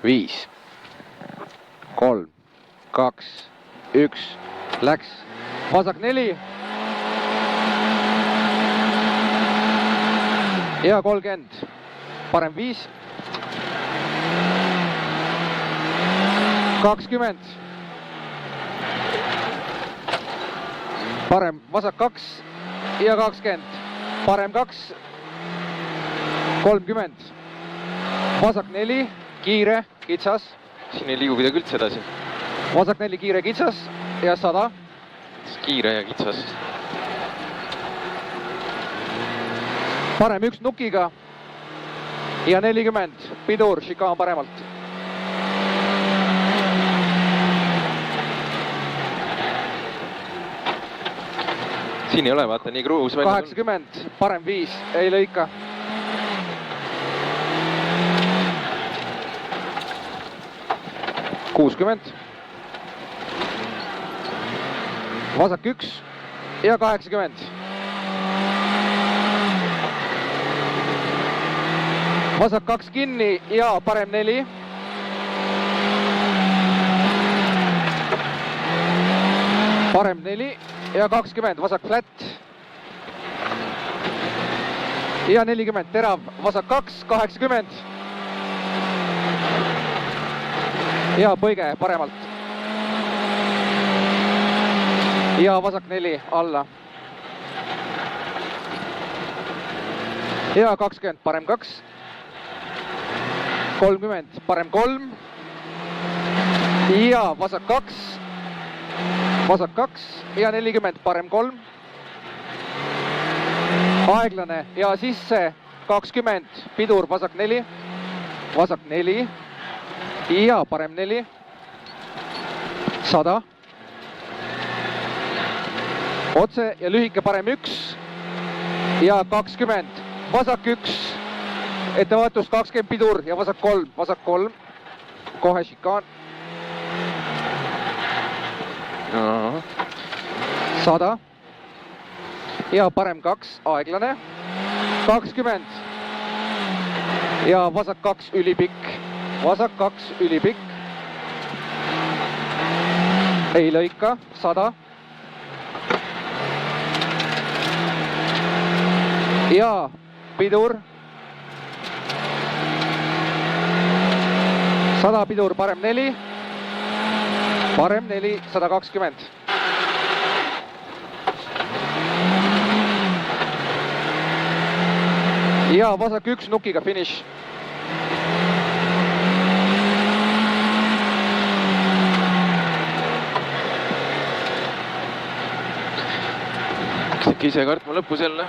5, 3, 2, 1, läks. Vasak 4. Ja 30. Parem 5. 20. Parem vasak 2 ja 20. Parem 2. 30. Vasak 4, kiire, kitsas. Siin ei liigu kuidagi üldse edasi. Vasak 4, kiire, kitsas ja 100. Kiire ja kitsas. Parem 1 nukiga ja 40. Pidur, šikaan paremalt. Siin ei ole, vaata, nii kruus välja. 80, parem 5, ei lõika. – 60. Vasak 1 ja 80. Vasak 2 kinni ja parem 4. Parem 4 ja 20, vasak flat. Ja 40, terav, vasak 2, 80. Ja põige paremalt. Ja vasak 4 alla. Ja 20, parem 2. 30, parem 3. Ja vasak 2. Vasak 2 ja 40, parem 3. Aeglane ja sisse 20, pidur, vasak 4. Vasak 4 ja parem 4. 100. Otse ja lühike, parem 1 ja 20. Vasak 1, ettevaatus 20, pidur ja vasak 3. Vasak 3, kohe šikaan. 100 ja parem 2, aeglane. 20 ja vasak 2, ülipikk. Vasak 2, ülipikk. Ei lõika. 100 ja pidur. 100 pidur, parem 4. Parem 4, 120. Ja vasak 1 nukiga finish. Hakkas ikka ise kartma lõpus jälle.